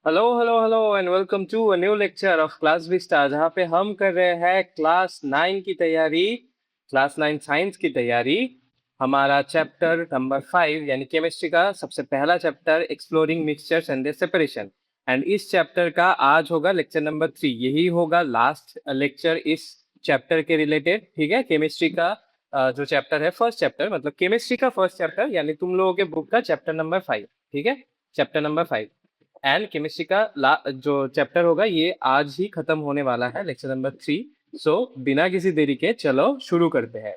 Hello hello hello and welcome to a new lecture of class Vista, जहाँ पे हम कर रहे हैं क्लास 9 की तैयारी, क्लास 9 साइंस की तैयारी। हमारा चैप्टर नंबर 5 यानी केमिस्ट्री का सबसे पहला chapter exploring mixtures and their separation. And इस चैप्टर का आज होगा लेक्चर नंबर 3, यही होगा लास्ट लेक्चर इस चैप्टर के रिलेटेड। ठीक है, केमिस्ट्री का जो चैप्टर है, फर्स्ट चैप्टर, मतलब केमिस्ट्री का फर्स्ट चैप्टर, यानी तुम लोगों के बुक का चैप्टर नंबर 5। ठीक है, चैप्टर नंबर 5 एंड केमिस्ट्री का जो चैप्टर होगा ये आज ही खत्म होने वाला है, लेक्चर नंबर 3। सो बिना किसी देरी के चलो शुरू करते हैं।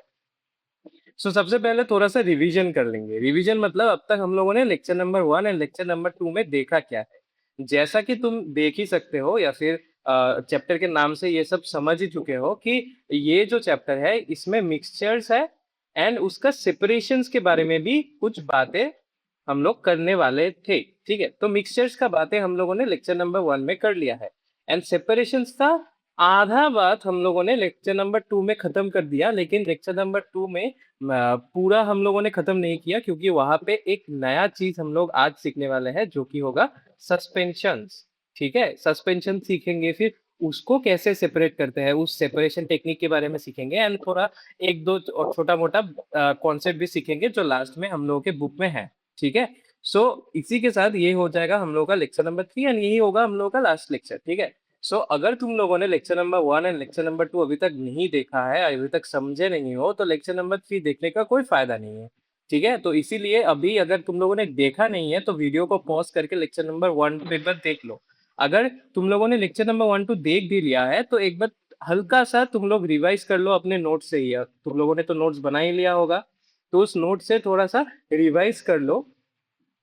सबसे पहले थोड़ा सा रिवीजन कर लेंगे। रिवीजन मतलब अब तक हम लोगों ने lecture number 1 and lecture number 2 में देखा क्या है। जैसा कि तुम देख ही सकते हो या फिर चैप्टर के नाम से ये सब समझ ही चुके हो कि ये जो चैप्टर है इसमें मिक्सचर्स है एंड उसका सेपरेशंस के बारे में भी कुछ बातें हम लोग करने वाले थे। ठीक है, तो मिक्सचर्स का बातें हम लोगों ने लेक्चर नंबर 1 में कर लिया है एंड सेपरेशंस का आधा बात हम लोगों ने लेक्चर नंबर 2 में खत्म कर दिया। लेकिन लेक्चर नंबर 2 में पूरा हम लोगों ने खत्म नहीं किया, क्योंकि वहां पे एक नया चीज हम लोग आज सीखने वाले हैं जो कि होगा सस्पेंशंस। ठीक है, सस्पेंशन सीखेंगे, फिर उसको कैसे सेपरेट करते हैं उस सेपरेशन टेक्निक के बारे में सीखेंगे एंड थोड़ा एक दो छोटा मोटा कॉन्सेप्ट भी सीखेंगे जो लास्ट में हम लोगों के बुक में है। ठीक है, इसी के साथ ये हो जाएगा हम लोग का लेक्चर नंबर 3 एंड यही होगा हम लोग का लास्ट लेक्चर। ठीक है, अगर तुम लोगों ने lecture number 1 and lecture number 2 अभी तक नहीं देखा है, अभी तक समझे नहीं हो, तो लेक्चर नंबर 3 देखने का कोई फायदा नहीं है। ठीक है, तो इसीलिए अभी अगर तुम लोगों ने देखा नहीं है तो वीडियो को पॉज करके लेक्चर नंबर 1 एक बार देख लो। अगर तुम लोगों ने लेक्चर नंबर 1 2 देख भी लिया है तो एक बार हल्का सा तुम लोग रिवाइज कर लो अपने नोट से ही। तुम लोगों ने तो नोट्स बना ही लिया होगा, तो उस नोट से थोड़ा सा रिवाइज कर लो,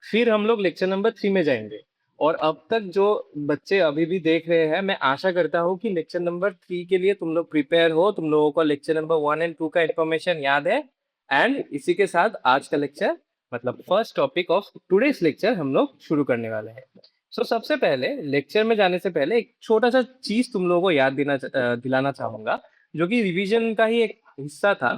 फिर हम लोग लेक्चर नंबर 3 में जाएंगे। और अब तक जो बच्चे अभी भी देख रहे हैं, मैं आशा करता हूँ कि लेक्चर नंबर 3 के लिए तुम लोग प्रिपेयर हो, तुम लोगों को लेक्चर नंबर 1 एंड 2 का इंफॉर्मेशन याद है। एंड इसी के साथ आज का लेक्चर, मतलब first topic of today's lecture, हम लोग शुरू करने वाले हैं। सबसे पहले लेक्चर में जाने से पहले एक छोटा सा चीज तुम लोगों को याद दिलाना चाहूंगा, जो कि रिवीजन का ही एक हिस्सा था।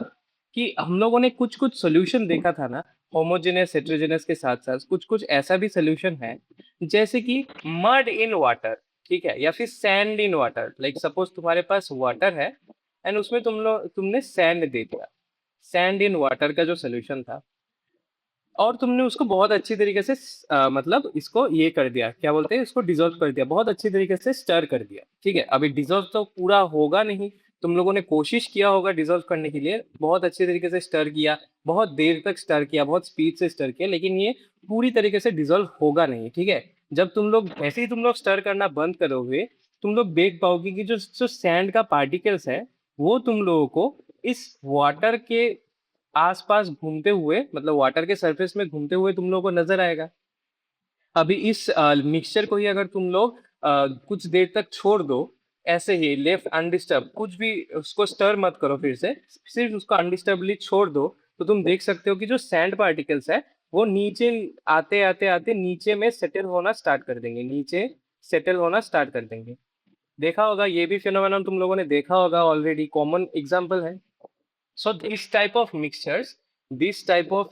कि हम लोगों ने कुछ कुछ सोल्यूशन देखा था ना, होमोजेनस हेट्रोजेनस के साथ साथ कुछ कुछ ऐसा भी सोल्यूशन है, जैसे कि मड इन वाटर। ठीक है, या फिर sand in water. Like suppose तुम्हारे पास वाटर है एंड उसमें तुमने सैंड दे दिया। सैंड इन वाटर का जो सोल्यूशन था, और तुमने उसको बहुत अच्छी तरीके से मतलब इसको ये कर दिया, क्या बोलते हैं, इसको डिजोल्व कर दिया, बहुत अच्छी तरीके से स्टर कर दिया। ठीक है, अभी डिजोल्व तो पूरा होगा नहीं, तुम लोगों ने कोशिश किया होगा डिजोल्व करने के लिए, बहुत अच्छी तरीके से स्टर किया, बहुत देर तक स्टर किया, बहुत स्पीड से स्टर किया, लेकिन ये पूरी तरीके से डिजोल्व होगा नहीं। ठीक है, जब तुम लोग ऐसे ही तुम लोग स्टर करना बंद करोगे, तुम लोग देख पाओगे कि जो जो सैंड का पार्टिकल्स है वो तुम लोगों को इस वाटर के आसपास घूमते हुए, मतलब वाटर के सरफेस में घूमते हुए तुम लोगों को नजर आएगा। अभी इस मिक्सचर को ही अगर तुम लोग कुछ देर तक छोड़ दो, ऐसे ही लेफ्ट अनडिस्टर्ब, कुछ भी उसको स्टर मत करो, फिर से सिर्फ उसको अनडिस्टर्बली छोड़ दो, तो तुम देख सकते हो कि जो सैंड पार्टिकल्स है वो नीचे आते आते आते नीचे में सेटल होना स्टार्ट कर देंगे, नीचे सेटल होना स्टार्ट कर देंगे। देखा होगा, ये भी फिनोमेनन तुम लोगों ने देखा होगा, ऑलरेडी कॉमन एग्जाम्पल है। This type of mixtures, this type of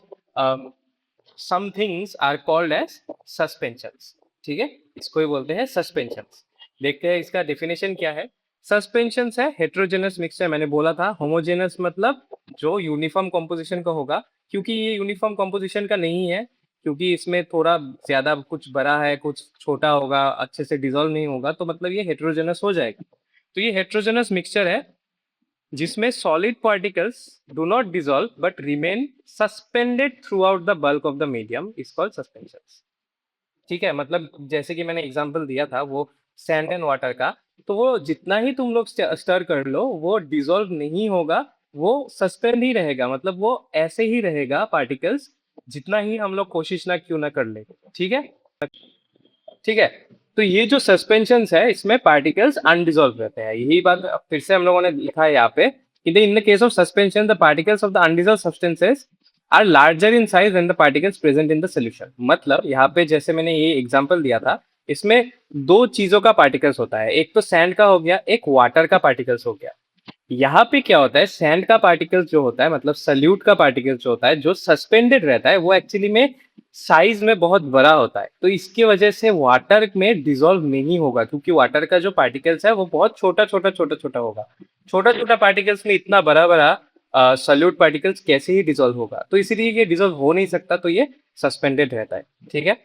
some things are called as suspensions। ठीक है, इसको ही बोलते हैं सस्पेंशंस। देखते हैं इसका डेफिनेशन क्या है। सस्पेंशंस है हेट्रोजेनस मिक्सचर, मैंने बोला था। होमोजेनस मतलब जो यूनिफॉर्म कॉम्पोजिशन का होगा, क्योंकि ये यूनिफॉर्म कॉम्पोजिशन का नहीं है, क्योंकि इसमें थोड़ा ज्यादा कुछ बड़ा है, कुछ छोटा होगा, अच्छे से डिजोल्व नहीं होगा, तो मतलब ये हेट्रोजेनस हो जाएगा। तो ये हेट्रोजेनस मिक्सचर है जिसमें solid particles do not dissolve but remain suspended through out the bulk of the medium is called suspension. ठीक है, मतलब जैसे कि मैंने एग्जांपल दिया था वो सैंड एंड वाटर का, तो वो जितना ही तुम लोग स्टर कर लो वो डिसॉल्व नहीं होगा, वो सस्पेंड ही रहेगा, मतलब वो ऐसे ही रहेगा पार्टिकल्स, जितना ही हम लोग कोशिश ना क्यों ना कर ले। ठीक है, ठीक है, तो ये जो सस्पेंशंस है इसमें पार्टिकल्स अनडिसॉल्व रहते हैं, यही बात फिर से हम लोगों ने लिखा है यहाँ पे कि in the case of suspension the particles of the undissolve substances are larger in size than the particles present in the solution. मतलब यहाँ पे जैसे मैंने ये एग्जांपल दिया था, इसमें दो चीजों का पार्टिकल्स होता है, एक तो सैंड का हो गया, एक वाटर का पार्टिकल्स हो गया। यहाँ पे क्या होता है, सैंड का पार्टिकल जो होता है, मतलब सल्यूट का पार्टिकल जो होता है, जो सस्पेंडेड रहता है, वो एक्चुअली में साइज में बहुत बड़ा होता है। तो इसकी वजह से वाटर में डिसॉल्व नहीं होगा, क्योंकि वाटर का जो पार्टिकल्स है वो बहुत छोटा छोटा छोटा छोटा होगा। छोटा छोटा पार्टिकल्स में इतना बड़ा बड़ा सल्यूट पार्टिकल्स कैसे ही डिसॉल्व होगा, तो इसीलिए ये डिसॉल्व हो नहीं सकता, तो ये सस्पेंडेड रहता है। ठीक है।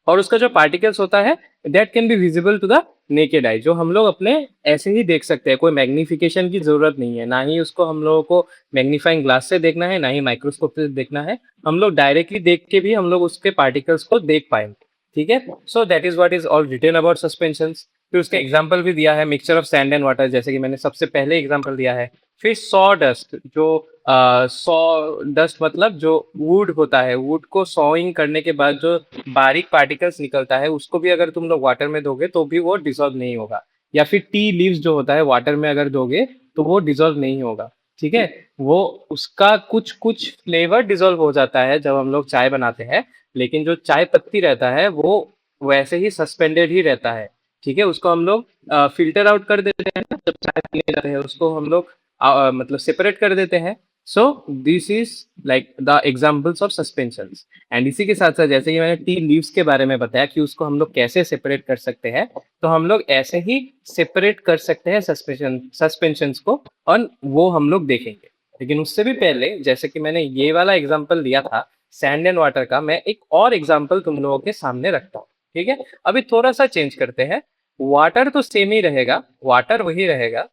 और उसका जो पार्टिकल्स होता है, that can be visible to the naked eye, जो हम लोग अपने ऐसे ही देख सकते हैं। कोई मैग्निफिकेशन की जरूरत नहीं है, ना ही उसको हम लोगों को मैग्नीफाइंग ग्लास से देखना है, ना ही माइक्रोस्कोप से देखना है। हम लोग डायरेक्टली देख के भी हम लोग उसके पार्टिकल्स को देख पाएंगे। ठीक है। So that is what is all written about suspension. फिर उसका एग्जाम्पल भी दिया है, mixture of sand and water, जैसे कि मैंने सबसे पहले एग्जाम्पल दिया है। फिर सॉ डस्ट, जो सॉ डस्ट मतलब जो वुड होता है, वुड को सॉइंग करने के बाद जो बारीक पार्टिकल्स निकलता है, उसको भी अगर तुम लोग वाटर में दोगे तो भी वो डिसॉल्व नहीं होगा। या फिर टी लीव्स जो होता है, वाटर में अगर दोगे तो वो डिसॉल्व नहीं होगा। ठीक है। वो उसका कुछ कुछ फ्लेवर डिसॉल्व हो जाता है जब हम लोग चाय बनाते हैं, लेकिन जो चाय पत्ती रहता है वो वैसे ही सस्पेंडेड ही रहता है। ठीक है। उसको हम लोग फिल्टर आउट कर देते हैं, जब चाय पीने जाते हैं उसको हम लोग मतलब सेपरेट कर देते हैं। So this is like the examples of suspensions. And इसी के साथ साथ, जैसे कि मैंने टी लीव्स के बारे में बताया कि उसको हम लोग कैसे सेपरेट कर सकते हैं, तो हम लोग ऐसे ही सेपरेट कर सकते हैं सस्पेंशंस को, और वो हम लोग देखेंगे। लेकिन उससे भी पहले, जैसे कि मैंने ये वाला एग्जाम्पल दिया था सैंड एंड वाटर का, मैं एक और एग्जाम्पल तुम लोगों के सामने रखता हूँ। ठीक है। अभी थोड़ा सा चेंज करते हैं। वाटर तो सेम ही रहेगा, वाटर वही रहेगा,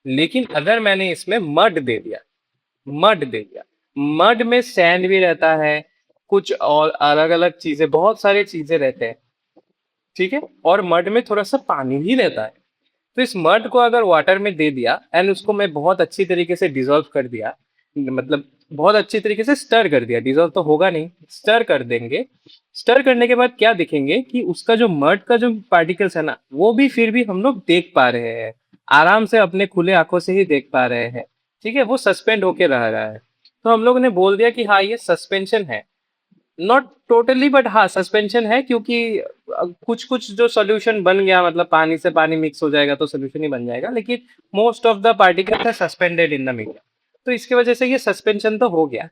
लेकिन अगर मैंने इसमें मड दे दिया, मड में सैंड भी रहता है, कुछ और अलग अलग चीजें, बहुत सारी चीजें रहते हैं। ठीक है। और मड में थोड़ा सा पानी भी रहता है। तो इस मड को अगर वाटर में दे दिया एंड उसको मैं बहुत अच्छी तरीके से डिजोल्व कर दिया, मतलब बहुत अच्छी तरीके से स्टर कर दिया, डिजोल्व तो होगा नहीं, स्टर कर देंगे। स्टर करने के बाद क्या देखेंगे कि उसका जो मड का जो पार्टिकल्स है ना, वो भी फिर भी हम लोग देख पा रहे हैं, आराम से अपने खुले आंखों से ही देख पा रहे हैं। ठीक है। वो सस्पेंड होके रह रहा है। तो हम लोग ने बोल दिया कि हाँ, ये सस्पेंशन है। नॉट टोटली, बट हाँ सस्पेंशन है, क्योंकि कुछ कुछ जो सोल्यूशन बन गया, मतलब पानी से पानी मिक्स हो जाएगा तो सोल्यूशन ही बन जाएगा, लेकिन मोस्ट ऑफ द पार्टिकल्स है सस्पेंडेड इन द मीडियम। तो इसकी वजह से ये सस्पेंशन तो हो गया।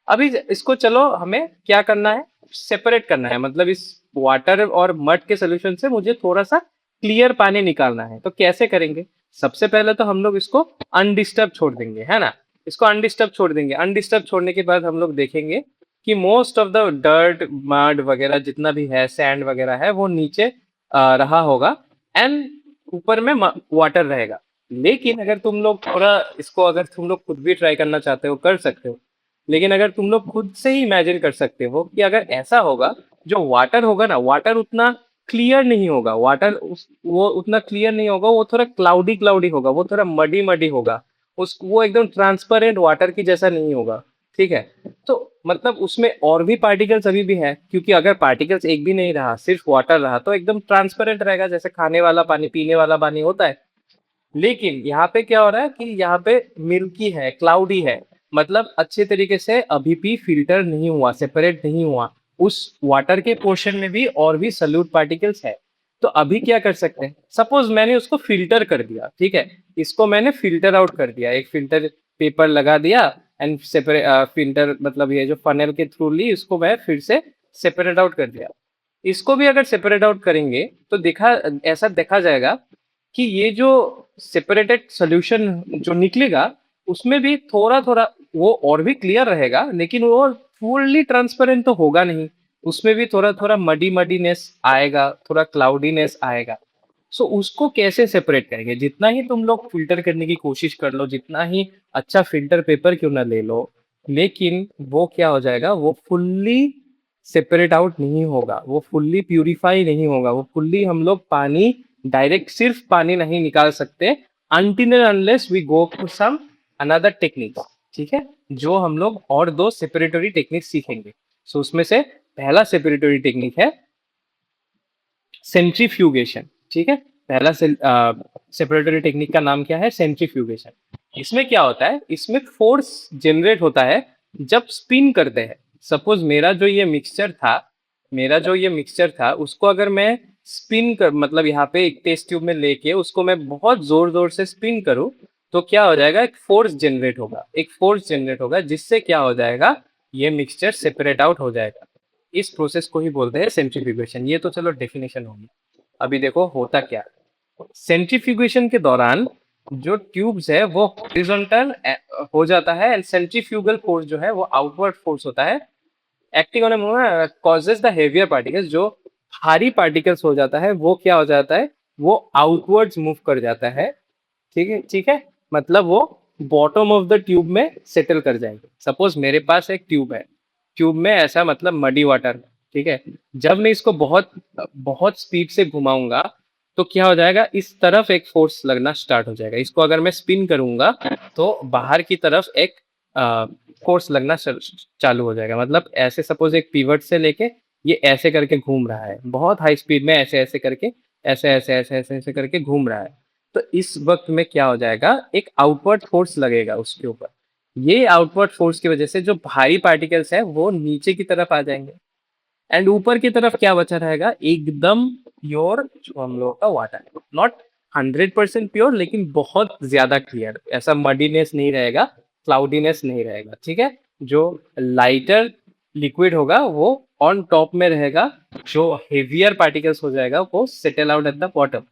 अभी इसको चलो हमें क्या करना है, सेपरेट करना है। मतलब इस वाटर और मड के सोल्यूशन से मुझे थोड़ा सा क्लियर पानी निकालना है, तो कैसे करेंगे? सबसे पहले तो हम लोग इसको अनडिस्टर्ब छोड़ देंगे, है ना। इसको अनडिस्टर्ब छोड़ देंगे। अनडिस्टर्ब छोड़ने के बाद हम लोग देखेंगे कि most of the dirt mud वगैरह जितना भी है, सैंड वगैरह है, वो नीचे रहा होगा एंड ऊपर में वाटर रहेगा। लेकिन अगर तुम लोग थोड़ा इसको, अगर तुम लोग खुद भी ट्राई करना चाहते हो, कर सकते हो। लेकिन अगर तुम लोग खुद से ही इमेजिन कर सकते हो कि अगर ऐसा होगा, जो वाटर होगा ना, वाटर उतना क्लियर नहीं होगा, वो उतना क्लियर नहीं होगा, वो थोड़ा क्लाउडी क्लाउडी होगा, वो थोड़ा मडी मडी होगा। वो एकदम ट्रांसपेरेंट वाटर की जैसा नहीं होगा। ठीक है। तो मतलब उसमें और भी पार्टिकल्स अभी भी है, क्योंकि अगर पार्टिकल्स एक भी नहीं रहा, सिर्फ वाटर रहा, तो एकदम ट्रांसपेरेंट रहेगा, जैसे खाने वाला पानी, पीने वाला पानी होता है। लेकिन यहाँ पे क्या हो रहा है कि यहाँ पे मिल्की है, क्लाउडी है, मतलब अच्छे तरीके से अभी भी फिल्टर नहीं हुआ, सेपरेट नहीं हुआ। उस वाटर के पोर्शन में भी और भी सल्यूट पार्टिकल्स है। तो अभी क्या कर सकते हैं, सपोज मैंने उसको फिल्टर कर दिया। ठीक है। इसको मैंने फिल्टर आउट कर दिया, एक फिल्टर पेपर लगा दिया एंड सेपरेट फिल्टर, मतलब ये जो फनल के थ्रू ली, इसको मैं फिर से सेपरेट आउट कर दिया। इसको भी अगर सेपरेट आउट करेंगे तो ऐसा देखा जाएगा कि ये जो सेपरेटेड सोल्यूशन जो निकलेगा, उसमें भी थोड़ा थोड़ा वो और भी क्लियर रहेगा, लेकिन वो फुल्ली ट्रांसपेरेंट तो होगा नहीं। उसमें भी थोड़ा थोड़ा मडी मडीनेस आएगा, थोड़ा क्लाउडीनेस आएगा। सो उसको कैसे सेपरेट करेंगे? जितना ही तुम लोग फिल्टर करने की कोशिश कर लो, जितना ही अच्छा फिल्टर पेपर क्यों ना ले लो, लेकिन वो क्या हो जाएगा, वो फुल्ली सेपरेट आउट नहीं होगा, वो फुल्ली प्यूरिफाई नहीं होगा, वो फुल्ली हम लोग पानी डायरेक्ट सिर्फ पानी नहीं निकाल सकते, until unless we go to some another technique. ठीक है। जो हम लोग और दो सेपरेटरी टेक्निक सीखेंगे। सो उसमें से पहला सेपरेटरी टेक्निक है सेंट्रीफ्यूगेशन। ठीक है। पहला सेपरेटरी टेक्निक का नाम क्या है? सेंट्रीफ्यूगेशन। इसमें क्या होता है, इसमें फोर्स जनरेट होता है जब स्पिन करते हैं। सपोज मेरा जो ये मिक्सचर था उसको अगर मैं स्पिन कर, मतलब यहाँ पे एक टेस्ट ट्यूब में लेके उसको मैं बहुत जोर जोर से स्पिन करूँ, तो क्या हो जाएगा, एक फोर्स जनरेट होगा, एक फोर्स जनरेट होगा जिससे क्या हो जाएगा, ये मिक्सचर सेपरेट आउट हो जाएगा। इस प्रोसेस को ही बोलते हैं सेंट्रीफ्यूगेशन। ये तो चलो डेफिनेशन होगी। अभी देखो होता क्या, सेंट्रीफ्यूगेशन के दौरान जो ट्यूब्स है वो हॉरिजॉन्टल हो जाता है, एंड सेंट्रीफ्यूगल फोर्स जो है वो आउटवर्ड फोर्स होता है, acting on A causes the heavier particles. जो भारी पार्टिकल्स हो जाता है वो क्या हो जाता है, वो आउटवर्ड्स मूव कर जाता है। ठीक है, ठीक है, मतलब वो बॉटम ऑफ द ट्यूब में सेटल कर जाएंगे। सपोज मेरे पास एक ट्यूब है, ट्यूब में ऐसा मतलब मडी वाटर, ठीक है, जब मैं इसको बहुत बहुत स्पीड से घुमाऊंगा तो क्या हो जाएगा, इस तरफ एक फोर्स लगना स्टार्ट हो जाएगा। इसको अगर मैं स्पिन करूंगा तो बाहर की तरफ एक फोर्स लगना चालू हो जाएगा। मतलब ऐसे सपोज एक पिवट से लेके ये ऐसे करके घूम रहा है बहुत हाई स्पीड में, ऐसे ऐसे करके ऐसे ऐसे ऐसे ऐसे ऐसे करके घूम रहा है। तो इस वक्त में क्या हो जाएगा, एक आउटवर्ड फोर्स लगेगा उसके ऊपर। ये आउटवर्ड फोर्स की वजह से जो भारी पार्टिकल्स है वो नीचे की तरफ आ जाएंगे, एंड ऊपर की तरफ क्या बचा रहेगा, एकदम प्योर जो हम लोगों का वाटर, नॉट 100% प्योर लेकिन बहुत ज्यादा क्लियर, ऐसा मडीनेस नहीं रहेगा, क्लाउडीनेस नहीं रहेगा, ठीक है। जो लाइटर लिक्विड होगा वो ऑन टॉप में रहेगा, जो हेवियर पार्टिकल्स हो जाएगा वो settle out at the bottom.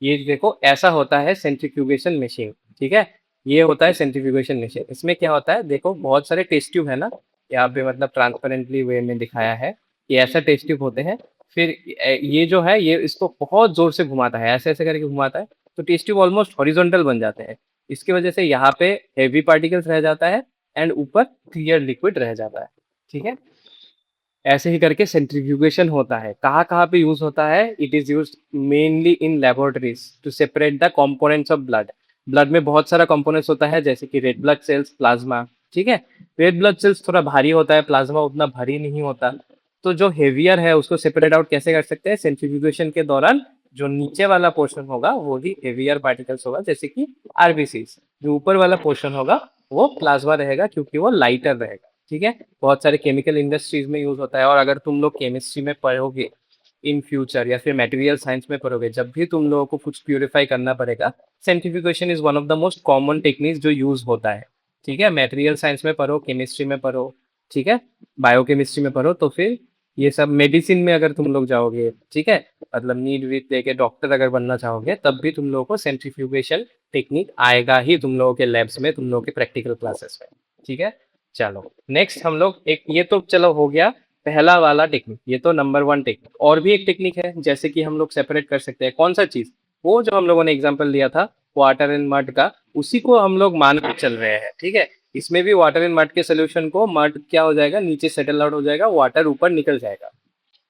ये देखो ऐसा होता है सेंट्रीफ्यूगेशन मशीन, ठीक है। ये होता है सेंट्रीफ्यूगेशन मशीन। इसमें क्या होता है, देखो बहुत सारे टेस्ट ट्यूब है ना, यहाँ पे मतलब ट्रांसपेरेंटली वे में दिखाया है, ये ऐसा टेस्ट ट्यूब होते हैं। फिर ये जो है ये इसको बहुत जोर से घुमाता है, ऐसे ऐसे करके घुमाता है, तो टेस्ट ट्यूब ऑलमोस्ट हॉरिजॉन्टल बन जाते हैं। इसकी वजह से यहाँ पे हेवी पार्टिकल्स रह जाता है एंड ऊपर क्लियर लिक्विड रह जाता है, ठीक है। ऐसे ही करके सेंट्रीफ्यूगेशन होता है। कहाँ कहाँ पे यूज होता है, it is use mainly in laboratories to separate the components of blood. Blood में बहुत सारा कंपोनेंट्स होता है, जैसे कि रेड ब्लड सेल्स, प्लाज्मा, ठीक है। रेड ब्लड सेल्स थोड़ा भारी होता है, प्लाज्मा उतना भारी नहीं होता। तो जो हेवियर है उसको सेपरेट आउट कैसे कर सकते हैं, सेंट्रीफ्यूगेशन के दौरान जो नीचे वाला पोर्शन होगा वो ही हेवियर पार्टिकल्स होगा, जैसे कि आरबीसीज। जो ऊपर वाला पोर्शन होगा वो प्लाज्मा रहेगा, क्योंकि वो लाइटर रहेगा, ठीक है। बहुत सारे केमिकल इंडस्ट्रीज में यूज होता है। और अगर तुम लोग केमिस्ट्री में पढ़ोगे इन फ्यूचर, या फिर मटेरियल साइंस में पढ़ोगे, जब भी तुम लोगों को कुछ प्यूरिफाई करना पड़ेगा, centrifugation is one of the most common techniques जो यूज होता है, ठीक है। मटेरियल साइंस में पढ़ो, केमिस्ट्री में पढ़ो, ठीक है, बायोकेमिस्ट्री में पढ़ो, तो फिर ये सब मेडिसिन में अगर तुम लोग जाओगे, ठीक है, मतलब नीट वीट लेके डॉक्टर अगर बनना चाहोगे, तब भी तुम लोगों को सेंट्रीफ्यूगेशन टेक्निक आएगा ही तुम लोगों के लैब्स में, तुम लोगों के प्रैक्टिकल क्लासेस में, ठीक है। चलो नेक्स्ट हम लोग एक, ये तो चलो हो गया पहला वाला टेक्निक, ये तो नंबर 1 टेक्निक। और भी एक टेक्निक है जैसे कि हम लोग सेपरेट कर सकते हैं, कौन सा चीज, वो जो हम लोगों ने एग्जांपल लिया था वाटर एंड मड का, उसी को हम लोग मान के चल रहे हैं, ठीक है। इसमें भी वाटर एंड मड के सोल्यूशन को, मड क्या हो जाएगा, नीचे सेटल आउट हो जाएगा, वाटर ऊपर निकल जाएगा।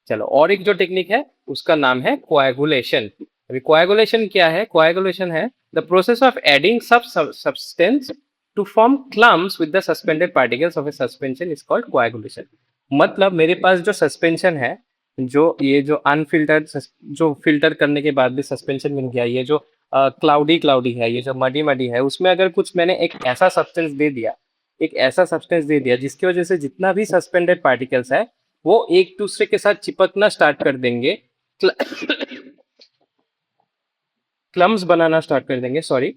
चलो और एक जो टेक्निक है उसका नाम है कोएगुलेशन। अभी कोएगुलेशन क्या है, कोएगुलेशन है the process of adding sub substance to form clumps with the suspended particles of a suspension is called coagulation. मतलब मेरे पास जो सस्पेंशन है, जो ये जो अनफिल्टर्ड, जो फिल्टर करने के बाद भी सस्पेंशन मिल गया, ये जो क्लाउडी क्लाउडी है, ये जो मडी मडी है, उसमें अगर कुछ मैंने एक ऐसा सब्सटेंस दे दिया, एक ऐसा सब्सटेंस दे दिया जिसकी वजह से जितना भी सस्पेंडेड पार्टिकल्स है वो एक दूसरे के साथ चिपकना स्टार्ट कर देंगे, क्लम्स बनाना स्टार्ट कर देंगे, सॉरी,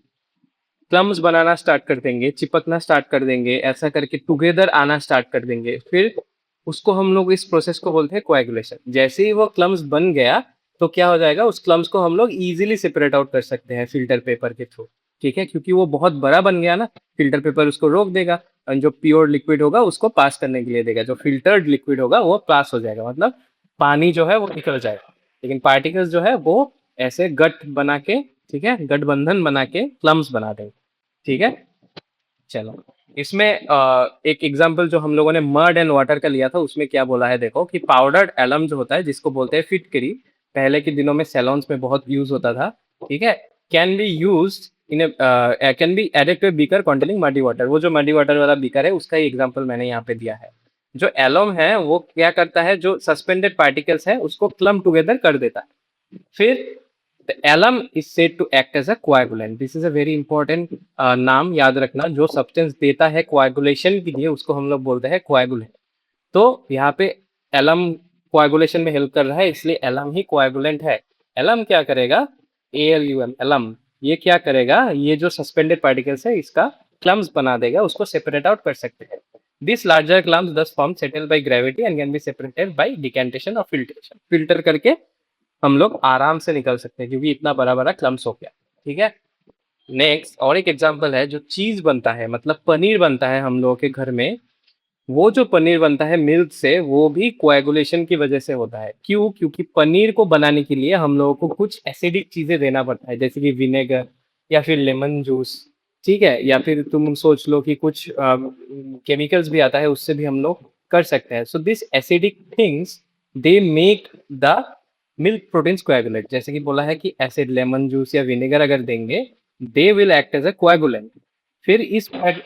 क्लम्स बनाना स्टार्ट कर देंगे, चिपकना स्टार्ट कर देंगे, ऐसा करके टुगेदर आना स्टार्ट कर देंगे, फिर उसको हम लोग इस प्रोसेस को बोलते हैं कोएगुलेशन। जैसे ही वो क्लम्स बन गया तो क्या हो जाएगा, उस क्लम्स को हम लोग इजीली सेपरेट आउट कर सकते हैं फिल्टर पेपर के थ्रू, ठीक है, क्योंकि वो बहुत बड़ा बन गया ना, फिल्टर पेपर उसको रोक देगा, और जो प्योर लिक्विड होगा उसको पास करने के लिए देगा, जो फिल्टर्ड लिक्विड होगा वो पास हो जाएगा, मतलब पानी जो है वो निकल जाएगा। लेकिन पार्टिकल्स जो है वो ऐसे गठ बना के, ठीक है, गठबंधन बना के क्लम्स बना देंगे, ठीक है। चलो इसमें एक एग्जांपल जो हम लोगों ने मड एंड वाटर का लिया था, उसमें क्या बोला है देखो, कि पाउडर्ड एलम जो होता है जिसको बोलते हैं फिटकरी, पहले के दिनों में सैलून्स में बहुत यूज होता था, ठीक है, can be use in can be added to beaker containing muddy water. वो जो मडी वाटर वाला बीकर है उसका ही एग्जाम्पल मैंने यहाँ पे दिया है। जो एलम है वो क्या करता है, जो सस्पेंडेड पार्टिकल्स है उसको क्लम टुगेदर कर देता है। फिर the alum is said to act as a coagulant. This is a very important नाम याद रखना, जो सब्सटेंस देता है कोएगुलेशन के लिए उसको हम लोग बोलते हैं कोएगुलेंट। तो यहाँ पे एलम कोएगुलेशन में हेल्प कर रहा है, इसलिए एलम ही कोएगुलेंट है। एलम क्या करेगा, एलम, एलम ये क्या करेगा, ये जो सस्पेंडेड पार्टिकल्स है इसका क्लम्स बना देगा, उसको सेपरेट आउट कर सकते हैं। दिस लार्जर क्लम्स दस form settle by gravity and can be separated by decantation और फिल्ट्रेशन। फिल्टर करके हम लोग आराम से निकल सकते हैं क्योंकि इतना बड़ा बड़ा क्लम्स हो गया। ठीक है, नेक्स्ट और एक एग्जांपल है, जो चीज बनता है मतलब पनीर बनता है हम लोगों के घर में, वो जो पनीर बनता है मिल्क से, वो भी कोएगुलेशन की वजह से होता है। क्यों? क्योंकि पनीर को बनाने के लिए हम लोगों को कुछ एसिडिक चीजें देना पड़ता है, जैसे कि विनेगर या फिर लेमन जूस। ठीक है, या फिर तुम सोच लो कि कुछ केमिकल्स भी आता है, उससे भी हम लोग कर सकते हैं। So this acidic things they make the milk proteins coagulate. जैसे कि बोला है कि एसिड लेमन जूस या विनेगर अगर देंगे, they will act as a coagulant. फिर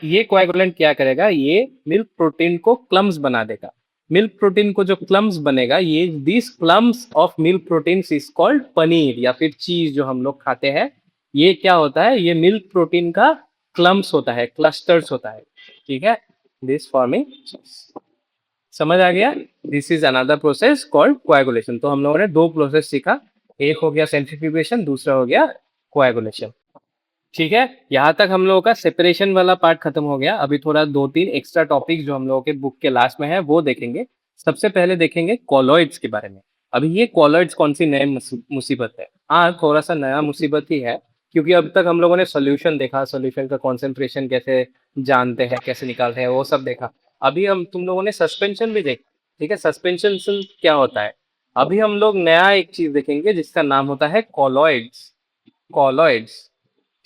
ये कोएगुलेंट क्या करेगा, ये मिल्क प्रोटीन को क्लम्स बना देगा। मिल्क प्रोटीन को जो क्लम्स बनेगा, ये this clumps of milk protein is called paneer या फिर चीज जो हम लोग खाते हैं। ये क्या होता है, ये मिल्क प्रोटीन का क्लम्स होता है, क्लस्टर्स होता है। ठीक है, दिस फॉर्मिंग, समझ आ गया? This is another process called coagulation. तो हम लोगों ने दो प्रोसेस सीखा, एक हो गया सेंट्रीफ्यूगेशन, दूसरा हो गया कोएगुलेशन। ठीक है, यहाँ तक हम लोगों का सेपरेशन वाला पार्ट खत्म हो गया। अभी थोड़ा दो तीन एक्स्ट्रा टॉपिक जो हम लोगों के बुक के लास्ट में है वो देखेंगे। सबसे पहले देखेंगे कॉलॉइड्स के बारे में। अभी ये कॉलॉइड्स कौन सी नई मुसीबत है? हाँ, थोड़ा सा नया मुसीबत ही है, क्योंकि अब तक हम लोगों ने सोल्यूशन देखा, सोल्यूशन का कॉन्सेंट्रेशन कैसे जानते हैं, कैसे निकालते हैं, वो सब देखा। अभी हम तुम लोगों ने सस्पेंशन भी देखा। ठीक है, सस्पेंशन क्या होता है? अभी हम लोग नया एक चीज देखेंगे जिसका नाम होता है कॉलॉइड्स। कॉलॉइड्स,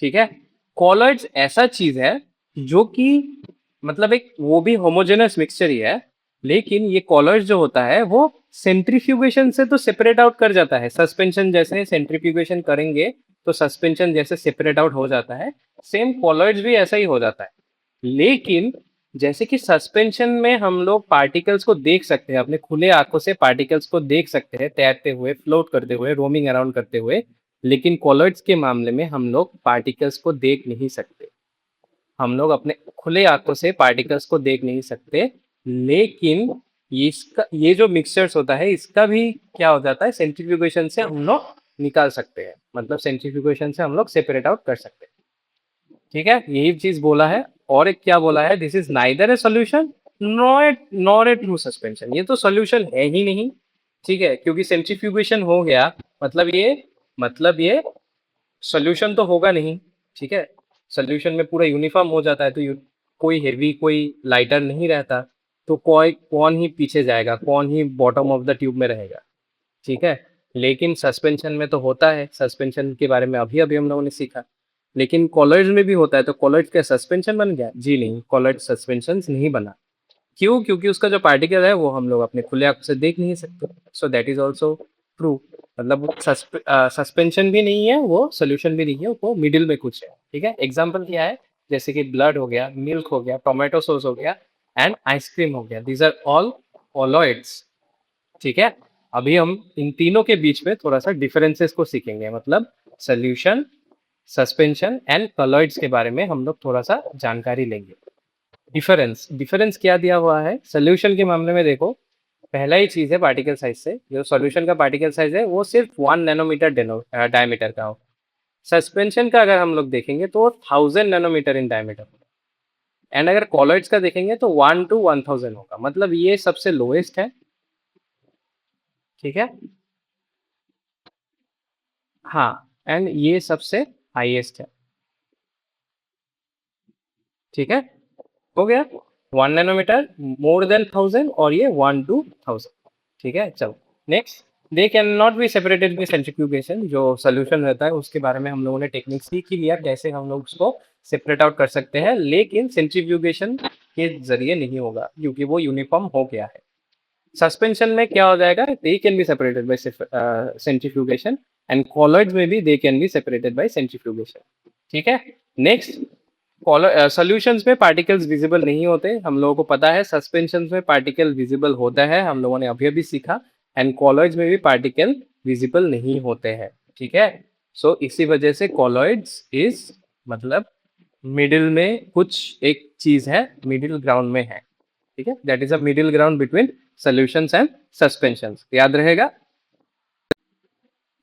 ठीक है। कॉलॉइड्स ऐसा चीज है जो कि मतलब एक वो भी होमोजेनस मिक्सचर ही है, लेकिन ये कॉलॉइड्स जो होता है वो सेंट्रीफ्यूगेशन से तो सेपरेट आउट कर जाता है। सस्पेंशन जैसे सेंट्रीफ्यूगेशन करेंगे तो सस्पेंशन जैसे सेपरेट आउट हो जाता है, सेम कॉलॉइड्स भी ऐसा ही हो जाता है। लेकिन जैसे कि सस्पेंशन में हम लोग पार्टिकल्स को देख सकते हैं, अपने खुले आंखों से पार्टिकल्स को देख सकते हैं तैरते हुए, फ्लोट करते हुए, रोमिंग अराउंड करते हुए। लेकिन कॉलॉइड्स के मामले में हम लोग पार्टिकल्स को देख नहीं सकते। हम लोग अपने खुले आंखों से पार्टिकल्स को देख नहीं सकते, लेकिन ये जो मिक्सचर्स होता है इसका भी क्या हो जाता है, सेंट्रीफ्यूगेशन से हम लोग निकाल सकते हैं, मतलब सेंट्रीफ्यूगेशन से हम लोग सेपरेट आउट कर सकते हैं। ठीक है, यही चीज बोला है। और एक क्या बोला है, this is neither a solution nor a true suspension. ये तो सोल्यूशन है ही नहीं। ठीक है, क्योंकि सेंट्रीफ्यूगेशन हो गया मतलब ये सोल्यूशन तो होगा नहीं। ठीक है, सोल्यूशन में पूरा यूनिफॉर्म हो जाता है तो कोई हेवी कोई लाइटर नहीं रहता, तो कोई कौन ही पीछे जाएगा, कौन ही बॉटम ऑफ द ट्यूब में रहेगा। ठीक है, लेकिन सस्पेंशन में तो होता है, सस्पेंशन के बारे में अभी अभी हम लोगों ने सीखा। लेकिन कॉलॉइड्स में भी होता है, तो कॉलॉइड्स का सस्पेंशन बन गया? जी नहीं, कॉलॉइड सस्पेंशन नहीं बना। क्यों? क्योंकि उसका जो पार्टिकल है वो हम लोग अपने खुले आंखों से देख नहीं सकते। सो दैट इज ऑल्सो ट्रू। मतलब सस्पेंशन भी नहीं है, वो सोल्यूशन भी नहीं है, वो मिडिल में कुछ है। ठीक है, एग्जाम्पल क्या है, जैसे कि ब्लड हो गया, मिल्क हो गया, टोमेटो सॉस हो गया एंड आइसक्रीम हो गया, दीज आर ऑल कॉलॉइड्स। ठीक है, अभी हम इन तीनों के बीच में थोड़ा सा डिफरेंसेस को सीखेंगे, मतलब सोल्यूशन, सस्पेंशन एंड कॉलॉइड्स के बारे में हम लोग थोड़ा सा जानकारी लेंगे। डिफरेंस, डिफरेंस क्या दिया हुआ है सोल्यूशन के मामले में? देखो, पहला ही चीज है पार्टिकल साइज से, जो सॉल्यूशन का पार्टिकल साइज है वो सिर्फ 1 नैनोमीटर डायमीटर का हो। सस्पेंशन का अगर हम लोग देखेंगे तो 1000 नैनोमीटर इन डायमीटर। एंड अगर कॉलॉइड्स का देखेंगे तो 1 to 1000 होगा, मतलब ये सबसे लोएस्ट है। ठीक है, हाँ, एंड ये सबसे हाईएस्ट है। ठीक है, हो गया 1 नैनोमीटर, मोर देन 1000, और ये 1 to 1000। ठीक है, चलो next. They can not be separated by centrifugation. जो सोल्यूशन रहता है उसके बारे में हम लोगों ने टेक्निक सीख ही लिया, कैसे हम लोग उसको सेपरेट आउट कर सकते हैं, लेकिन सेंट्रीफ्यूगेशन के जरिए नहीं होगा क्योंकि वो यूनिफॉर्म हो गया है। सस्पेंशन में क्या हो जाएगा, they can be separated by centrifugation, and colloids में भी they can be separated by centrifugation. ठीक है, नेक्स्ट, सॉल्यूशंस में पार्टिकल्स विजिबल नहीं होते, हम लोगों को पता है। सस्पेंशंस में पार्टिकल विजिबल होता है, हम लोगों ने अभी अभी सीखा। एंड कॉलॉइड्स में भी पार्टिकल विजिबल नहीं होते हैं। ठीक है, सो इसी वजह से कॉलॉइड्स इज मतलब मिडिल में कुछ एक चीज है, मिडिल ग्राउंड में है। ठीक है, that is a middle ground between solutions and suspensions, याद रहेगा।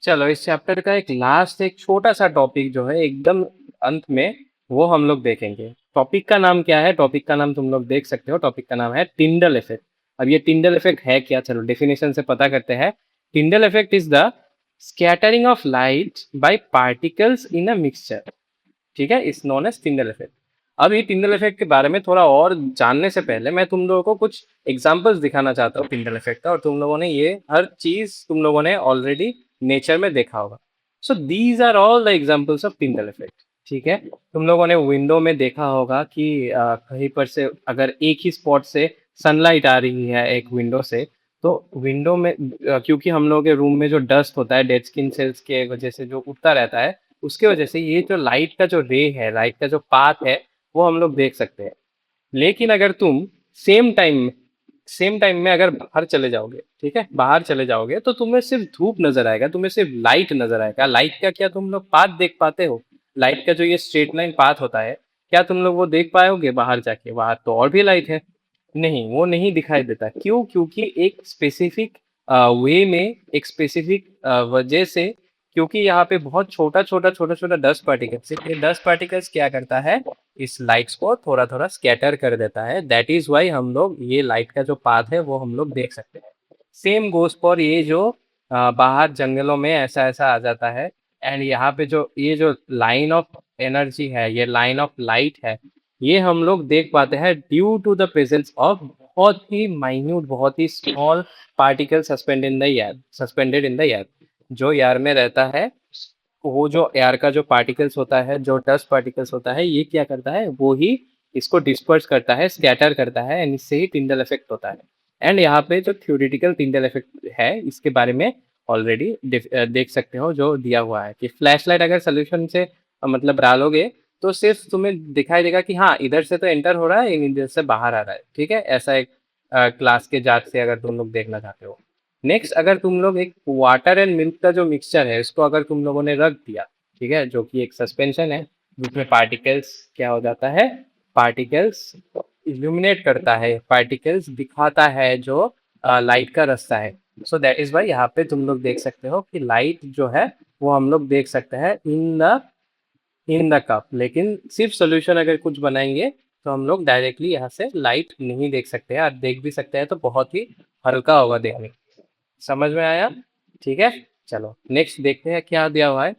चलो इस चैप्टर का एक लास्ट एक छोटा सा टॉपिक जो है एकदम अंत में, वो हम लोग देखेंगे। टॉपिक का नाम क्या है? टॉपिक का नाम तुम लोग देख सकते हो, टॉपिक का नाम है टिंडल इफेक्ट। अब ये टिंडल इफेक्ट है क्या, चलो डेफिनेशन से पता करते हैं। Tyndall effect is the scattering of light by particles in a mixture. ठीक है, इस नॉन एज टिंडल इफेक्ट। अब ये टिंडल इफेक्ट के बारे में थोड़ा और जानने से पहले मैं तुम लोगों को कुछ एग्जांपल्स दिखाना चाहता हूँ टिंडल इफेक्ट का, और तुम लोगों ने ये हर चीज तुम लोगों ने ऑलरेडी नेचर में देखा होगा। So these are all the examples of Tyndall effect. ठीक है, तुम लोगों ने विंडो में देखा होगा कि कहीं पर से अगर एक ही स्पॉट से सनलाइट आ रही है एक विंडो से, तो विंडो में क्योंकि हम लोग के रूम में जो डस्ट होता है डेड स्किन सेल्स के वजह से जो उड़ता रहता है, उसके वजह से ये जो लाइट का जो रे है, लाइट का जो पाथ है, वो हम लोग देख सकते हैं। लेकिन अगर तुम सेम टाइम सेम टाइम में अगर बाहर चले जाओगे, ठीक है, बाहर चले जाओगे तो तुम्हें सिर्फ धूप नजर आएगा, तुम्हें सिर्फ लाइट नजर आएगा। लाइट का क्या तुम लोग पाथ देख पाते हो? लाइट का जो ये स्ट्रेट लाइन पाथ होता है, क्या तुम लोग वो देख पाओगे बाहर जाके? बाहर तो और भी लाइट है। नहीं, वो नहीं दिखाई देता। क्यों? क्योंकि एक स्पेसिफिक वे में, एक स्पेसिफिक वजह से, क्योंकि यहाँ पे बहुत छोटा छोटा डस्ट पार्टिकल्स, ये डस्ट पार्टिकल्स क्या करता है, इस लाइट्स को थोड़ा थोड़ा स्कैटर कर देता है। दैट इज वाई हम लोग ये लाइट का जो पाथ है वो हम लोग देख सकते हैं। सेम गोज फॉर ये जो बाहर जंगलों में ऐसा ऐसा आ जाता है। एंड यहाँ पे जो ये जो लाइन ऑफ एनर्जी है, ये लाइन ऑफ लाइट है, ये हम लोग देख पाते हैं due to the presence of बहुत ही माइन्यूट, बहुत ही small particle suspended in the air. जो एयर में रहता है, वो जो एयर का जो पार्टिकल्स होता है, जो डस्ट पार्टिकल्स होता है, ये क्या करता है, वो ही इसको डिस्पर्स करता है, स्कैटर करता है, एंड इससे ही टिंडल इफेक्ट होता है। एंड यहाँ पे जो थ्योरेटिकल टिंडल इफेक्ट है, इसके बारे में ऑलरेडी देख सकते हो, जो दिया हुआ है कि फ्लैशलाइट अगर सोल्यूशन से मतलब डालोगे, तो सिर्फ तुम्हें दिखाई देगा कि हाँ इधर से तो एंटर हो रहा है, इधर से बाहर आ रहा है। ठीक है, ऐसा एक क्लास के जांच से अगर तुम लोग देखना चाहते हो। नेक्स्ट, अगर तुम लोग एक वाटर एंड मिल्क का जो मिक्सचर है, इसको अगर तुम लोगों ने रख दिया, ठीक है, जो कि एक सस्पेंशन है, जिसमें पार्टिकल्स क्या हो जाता है, पार्टिकल्स इल्यूमिनेट करता है, पार्टिकल्स दिखाता है जो लाइट का रास्ता है। सो दैट इज वाई यहाँ पे तुम लोग देख सकते हो कि लाइट जो है वो हम लोग देख सकते हैं इन द कप। लेकिन सिर्फ सोल्यूशन अगर कुछ बनाएंगे, तो हम लोग डायरेक्टली यहाँ से लाइट नहीं देख सकते हैं, और देख भी सकते हैं तो बहुत ही हल्का होगा देखने। समझ में आया? ठीक है, चलो नेक्स्ट देखते हैं क्या दिया हुआ है।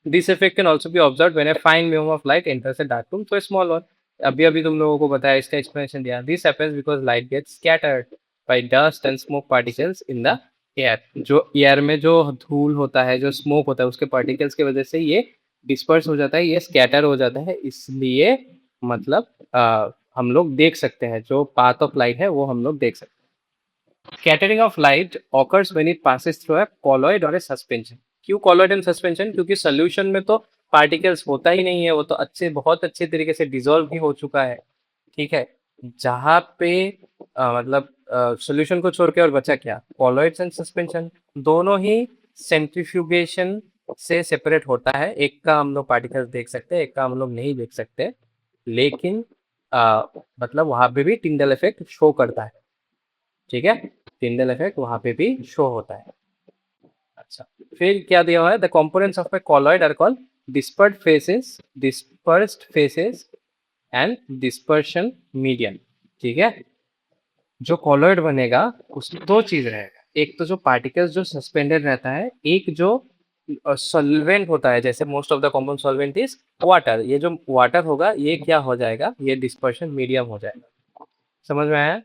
This effect can also be observe when a fine beam of light enters a dark room through a small one. अभी अभी तुम लोगों को बताया, इसका एक्सप्लेनेशन दिया। This happens because light gets scattered by dust and smoke particles in the air. जो air में जो धूल होता है, जो स्मोक होता है, उसके पार्टिकल्स की वजह से ये डिस्पर्स हो जाता है, ये स्कैटर हो जाता है, इसलिए मतलब हम लोग देख सकते हैं, जो पाथ ऑफ लाइट है वो हम लोग देख सकते हैं। Scattering of light occurs when it passes through a colloid or a suspension. क्यों colloid and suspension? क्योंकि सोल्यूशन में तो पार्टिकल्स होता ही नहीं है, वो तो बहुत अच्छे तरीके से डिजोल्व भी हो चुका है। ठीक है, जहाँ पे मतलब सोल्यूशन को छोड़ के और बचा क्या, कॉलॉइड्स एंड सस्पेंशन। दोनों ही सेंट्रीफ्यूगेशन से सेपरेट होता है। एक का हम लोग पार्टिकल्स देख सकते हैं, एक का हम लोग नहीं देख सकते, लेकिन मतलब वहां पे भी टिंडल इफेक्ट शो करता है। ठीक है, टिंडल इफेक्ट वहां पे भी शो होता है। अच्छा, फिर क्या दिया हुआ है, the components of a colloid are called dispersed phases and dispersion medium. ठीक है, जो कॉलॉइड बनेगा उसमें दो चीज रहेगा, एक तो जो पार्टिकल्स जो सस्पेंडेड रहता है, एक जो सॉल्वेंट होता है, जैसे most of the common solvent is water. ये जो वाटर होगा ये क्या हो जाएगा, ये डिस्पर्शन मीडियम हो जाएगा। समझ में आया?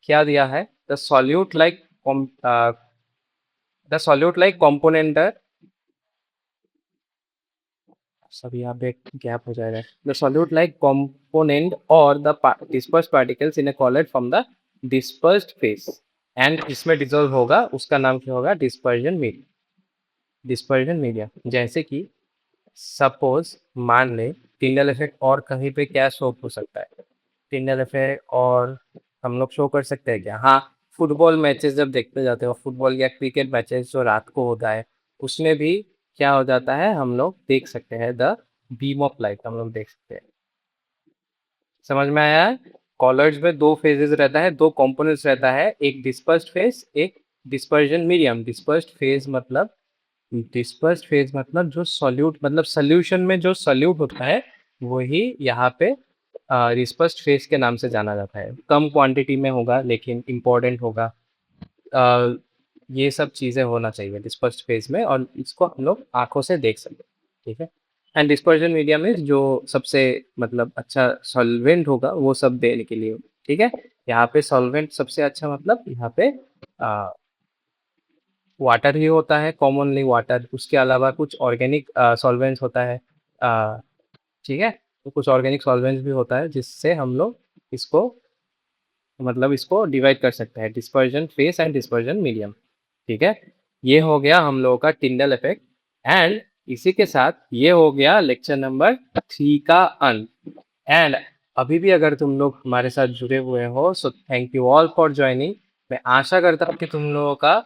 क्या दिया है, द सॉल्यूट लाइक कॉम्पोनेंटर, सब यहाँ पे गैप हो जाएगा। द सॉल्यूट लाइक कॉम्पोनेंट और the disperse particles in a colloid from the dispersed phase, and इसमें डिजोल्व होगा, उसका नाम क्या होगा, डिस्पर्जन मीडिया। जैसे कि सपोज मान ले टिंडल इफेक्ट और कहीं पे क्या शो हो सकता है, टिंडल इफेक्ट और हम लोग शो कर सकते हैं क्या, हाँ, फुटबॉल मैचेस जब देखते जाते हो, फुटबॉल या क्रिकेट मैचेस जो रात को होता है, उसमें भी क्या हो जाता है, हम लोग देख सकते हैं द बीम ऑफ लाइट, हम लोग देख सकते हैं। समझ में आया है? कॉलर्स में दो फेजेस रहता है, दो कंपोनेंट्स रहता है, एक डिस्पर्स्ड फेज, एक डिस्पर्जन मीडियम। डिस्पर्स्ड फेज मतलब डिस्पर्स्ड फेज मतलब जो सॉल्यूट मतलब सोल्यूशन में जो सॉल्यूट होता है वही यहाँ पे डिस्पर्स्ड फेज के नाम से जाना जाता है। कम क्वांटिटी में होगा लेकिन इम्पोर्टेंट होगा। अ, ये सब चीज़ें होना चाहिए डिस्पर्स्ड फेज में और इसको हम लोग आंखों से देख सकते हैं। ठीक है। एंड डिस्पर्जन मीडिया में जो सबसे मतलब अच्छा सॉल्वेंट होगा वो सब देने के लिए। ठीक है। यहाँ पे सॉल्वेंट सबसे अच्छा मतलब यहाँ पे वाटर ही होता है, कॉमनली वाटर। उसके अलावा कुछ ऑर्गेनिक सॉल्वेंट्स होता है। ठीक है। तो कुछ ऑर्गेनिक सॉल्वेंट्स भी होता है जिससे हम लोग इसको मतलब इसको डिवाइड कर सकते हैं, dispersion face and dispersion medium. ठीक है। ये हो गया हम लोगों का टिंडल इफेक्ट। एंड इसी के साथ ये हो गया लेक्चर नंबर 3 का अंत। एंड अभी भी अगर तुम लोग हमारे साथ जुड़े हुए हो so thank you all for joining. मैं आशा करता हूँ कि तुम लोगों का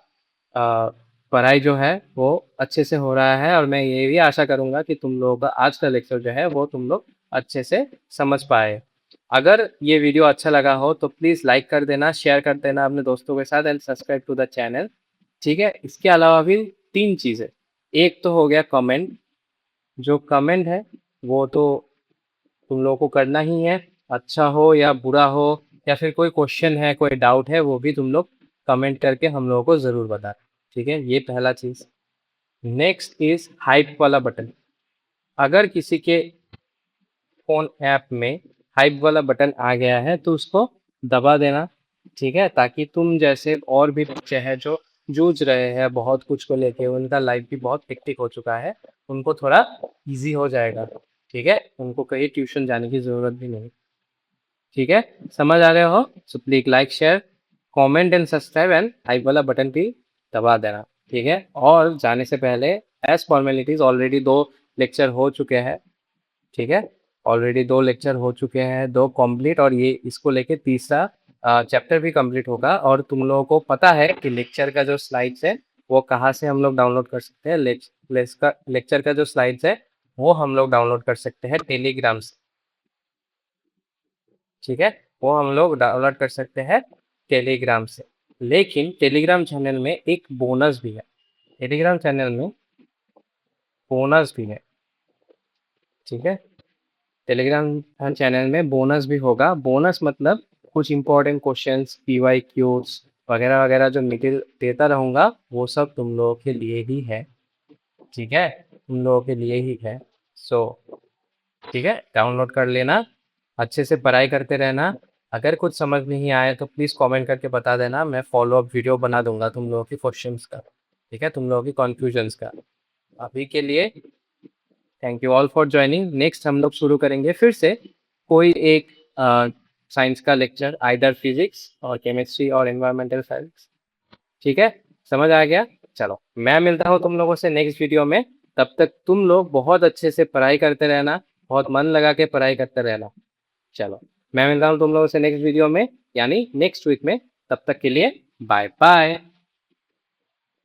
पढ़ाई जो है वो अच्छे से हो रहा है और मैं ये भी आशा करूँगा कि तुम लोगों का आज का लेक्चर जो है वो तुम लोग अच्छे से समझ पाए। अगर ये वीडियो अच्छा लगा हो तो प्लीज़ लाइक कर देना, शेयर कर देना अपने दोस्तों के साथ and subscribe to the channel. ठीक है। इसके अलावा भी 3 चीज़ें। एक तो हो गया कमेंट। जो कमेंट है वो तो तुम लोगों को करना ही है, अच्छा हो या बुरा हो या फिर कोई क्वेश्चन है, कोई डाउट है, वो भी तुम लोग कमेंट करके हम लोगों को ज़रूर बताना। ठीक है। ये पहला चीज़। नेक्स्ट इज हाइप वाला बटन। अगर किसी के फ़ोन ऐप में हाइप वाला बटन आ गया है तो उसको दबा देना। ठीक है। ताकि तुम जैसे और भी बच्चे हैं जो जूझ रहे हैं बहुत कुछ को लेके, उनका लाइफ भी बहुत हेक्टिक हो चुका है, उनको थोड़ा इजी हो जाएगा। ठीक है। उनको कहीं ट्यूशन जाने की ज़रूरत भी नहीं। ठीक है। समझ आ रहे हो? So please like share comment and subscribe and hype वाला बटन भी दबा देना। ठीक है। और जाने से पहले एज फॉर्मेलिटीज ऑलरेडी 2 लेक्चर हो चुके हैं। ठीक है। ऑलरेडी 2 लेक्चर हो चुके हैं, 2 कंप्लीट, और ये इसको लेके तीसरा चैप्टर भी कंप्लीट होगा। और तुम लोगों को पता है कि लेक्चर का जो स्लाइड्स है वो कहाँ से हम लोग डाउनलोड कर सकते हैं। लेक्चर का जो स्लाइड्स है वो हम लोग डाउनलोड कर सकते हैं टेलीग्राम से। ठीक है। वो हम लोग डाउनलोड कर सकते हैं टेलीग्राम से। लेकिन टेलीग्राम चैनल में एक बोनस भी है। टेलीग्राम चैनल में बोनस भी है। ठीक है। टेलीग्राम चैनल में बोनस भी होगा। बोनस मतलब कुछ इंपॉर्टेंट क्वेश्चंस, पीवाईक्यूज वगैरह वगैरह जो मटेरियल देता रहूँगा वो सब तुम लोगों के लिए ही है। ठीक है। तुम लोगों के लिए ही है। सो ठीक है, डाउनलोड कर लेना, अच्छे से पढ़ाई करते रहना। अगर कुछ समझ नहीं आए तो प्लीज़ कमेंट करके बता देना, मैं फॉलो अप वीडियो बना दूंगा तुम लोगों की क्वेश्चंस का। ठीक है। तुम लोगों की कन्फ्यूजन्स का। अभी के लिए thank you all for joining. Next हम लोग शुरू करेंगे फिर से कोई एक साइंस का लेक्चर, आइदर फिजिक्स और केमिस्ट्री और एनवायरमेंटल साइंस। ठीक है। समझ आ गया? चलो मैं मिलता हूँ तुम लोगों से नेक्स्ट वीडियो में। तब तक तुम लोग बहुत अच्छे से पढ़ाई करते रहना, बहुत मन लगा के पढ़ाई करते रहना। चलो मैं मिलता हूँ तुम लोगों से नेक्स्ट वीडियो में, यानी नेक्स्ट वीक में। तब तक के लिए बाय बाय।